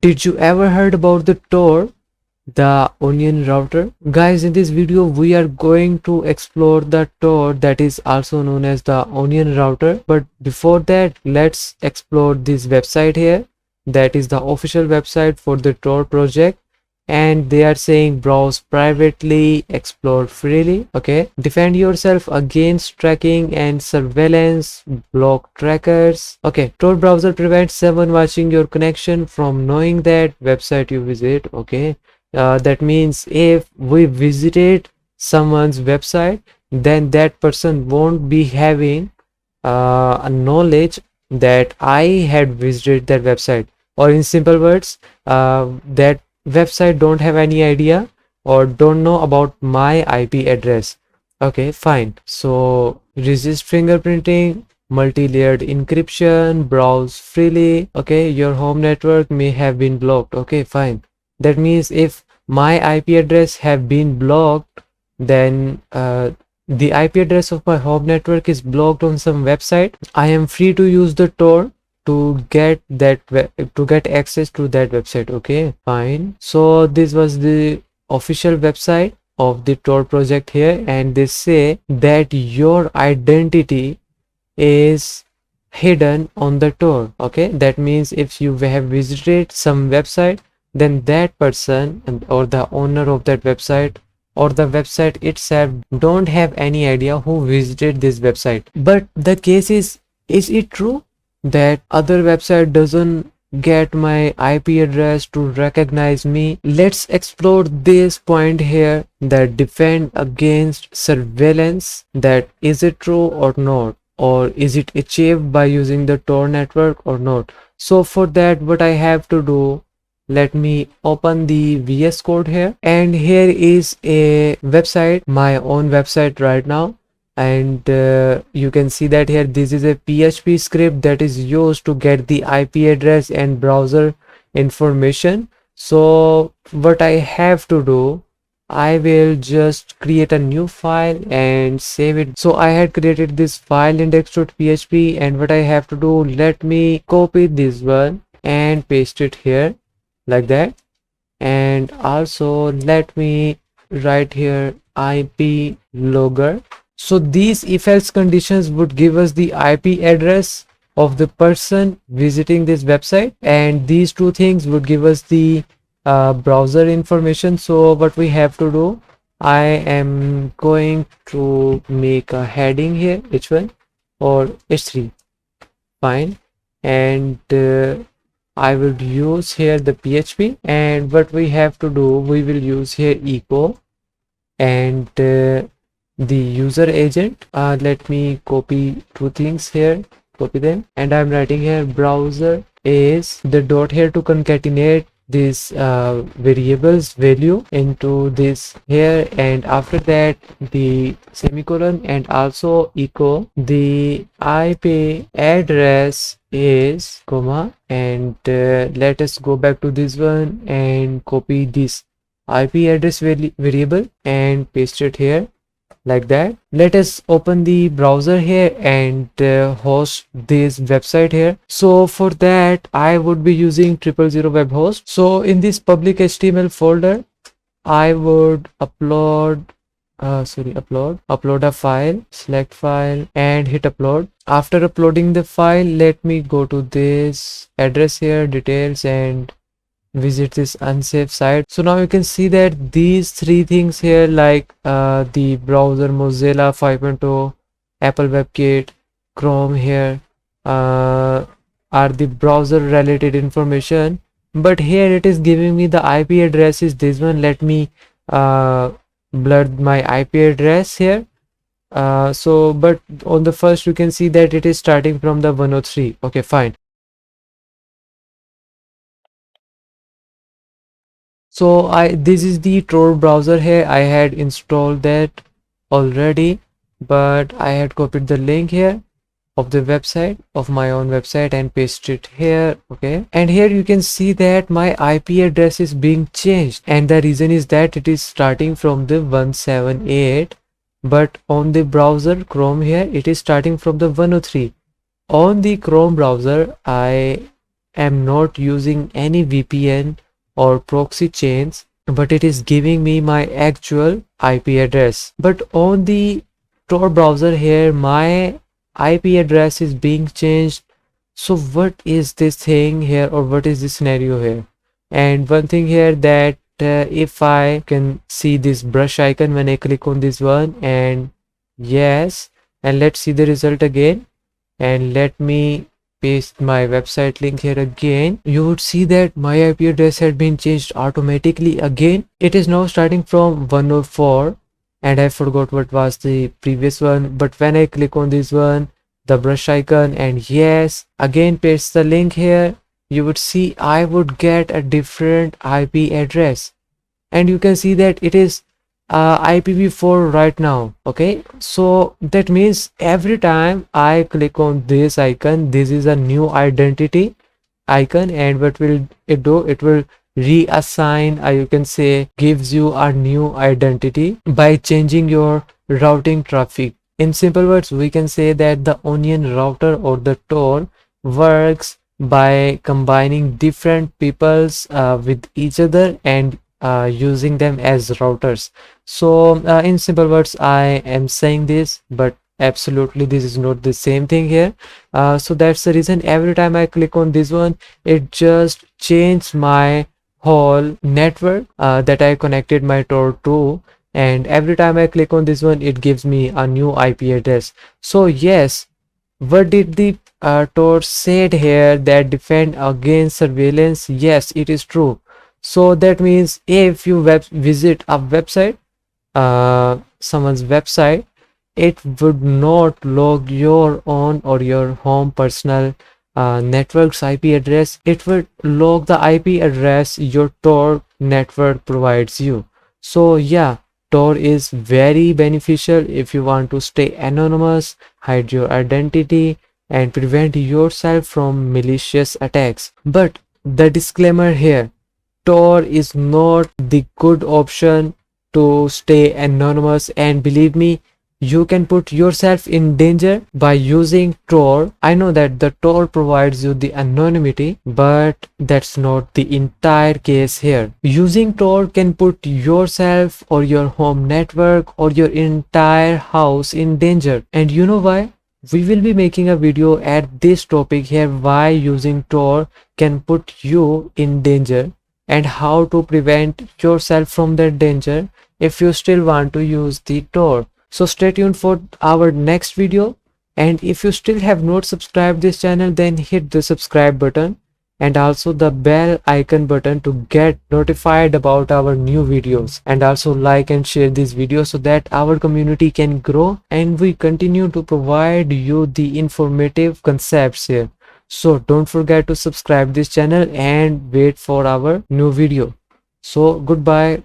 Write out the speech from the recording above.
Did you ever heard about the Tor, the onion router? Guys, in this video we are going to explore the Tor, that is also known as the onion router. But before that, let's explore this website here. That is the official website for the Tor project, and they are saying browse privately, explore freely. Okay, defend yourself against tracking and surveillance, block trackers. Okay, Tor browser prevents someone watching your connection from knowing that website you visit. Okay, that means if we visited someone's website, then that person won't be having a knowledge that I had visited that website, or in simple words, that website don't have any idea or don't know about my IP address. Okay, fine. So resist fingerprinting, multi-layered encryption, browse freely. Okay, your home network may have been blocked. Okay, fine. That means if my IP address have been blocked, then the IP address of my home network is blocked on some website, I am free to use the Tor to get access to that website. Okay, fine. So this was the official website of the Tor project here, and they say that your identity is hidden on the Tor. Okay, that means if you have visited some website, then that person or the owner of that website or the website itself don't have any idea who visited this website. But the case is it true that other website doesn't get my IP address to recognize me? Let's explore this point here, that defend against surveillance. That is it true or not, or is it achieved by using the Tor network or not? So for that, what I have to do, let me open the VS Code here, and here is a website, my own website right now. And you can see that here this is a PHP script that is used to get the IP address and browser information. So what I have to do, I will just create a new file and save it. So I had created this file index.php, and what I have to do, let me copy this one and paste it here like that. And also let me write here IP logger. So these if else conditions would give us the IP address of the person visiting this website, and these two things would give us the browser information. So what we have to do, I am going to make a heading here, h1 or h3, fine, and I will use here the PHP, and what we have to do, we will use here echo and the user agent. Let me copy two things here, copy them, and I'm writing here browser is the dot here to concatenate this variables value into this here, and after that the semicolon, and also echo the IP address is comma, and let us go back to this one and copy this IP address variable and paste it here like that. Let us open the browser here and host this website here. So for that, I would be using 000 web host. So in this public HTML folder, I would upload a file, select file and hit upload. After uploading the file, let me go to this address here, details, and visit this unsafe site. So now you can see that these three things here, like the browser, Mozilla 5.0, Apple WebKit, Chrome here, are the browser related information. But here it is giving me the IP address is this one. Let me blur my IP address here. So but on the first you can see that it is starting from the 103. Okay, fine. So this is the Tor browser here. I had installed that already, but I had copied the link here of the website, of my own website, and pasted it here. Okay, and here you can see that my IP address is being changed, and the reason is that it is starting from the 178, but on the browser Chrome here it is starting from the 103. On the Chrome browser, I am not using any VPN or proxy chains, but it is giving me my actual IP address. But on the Tor browser here, my IP address is being changed. So what is this thing here, or what is the scenario here? And one thing here that if I can see this brush icon when I click on this one, and yes, and let's see the result again, and let me paste my website link here again. You would see that my IP address had been changed automatically again. It is now starting from 104, and I forgot what was the previous one, but when I click on this one, the brush icon, and yes, again paste the link here, you would see I would get a different IP address, and you can see that it is IPv4 right now. Okay, so that means every time I click on this icon, this is a new identity icon, and what will it do? It will reassign, you can say, gives you a new identity by changing your routing traffic. In simple words, we can say that the Onion router or the Tor works by combining different peoples with each other and using them as routers. So in simple words, I am saying this, but absolutely this is not the same thing here. So that's the reason every time I click on this one, it just changed my whole network that I connected my Tor to, and every time I click on this one, it gives me a new IP address. So yes, what did the Tor said here, that defend against surveillance? Yes, it is true. So that means if you visit a website, someone's website, it would not log your own or your home personal network's IP address. It would log the IP address your Tor network provides you. So yeah, Tor is very beneficial if you want to stay anonymous, hide your identity, and prevent yourself from malicious attacks. But the disclaimer here, Tor is not the good option to stay anonymous, and believe me, you can put yourself in danger by using Tor. I know that the Tor provides you the anonymity, but that's not the entire case here. Using Tor can put yourself or your home network or your entire house in danger. And you know why? We will be making a video at this topic here, why using Tor can put you in danger and how to prevent yourself from that danger if you still want to use the Tor. So stay tuned for our next video, and if you still have not subscribed this channel, then hit the subscribe button and also the bell icon button to get notified about our new videos, and also like and share this video so that our community can grow and we continue to provide you the informative concepts here. So don't forget to subscribe this channel and wait for our new video. So goodbye.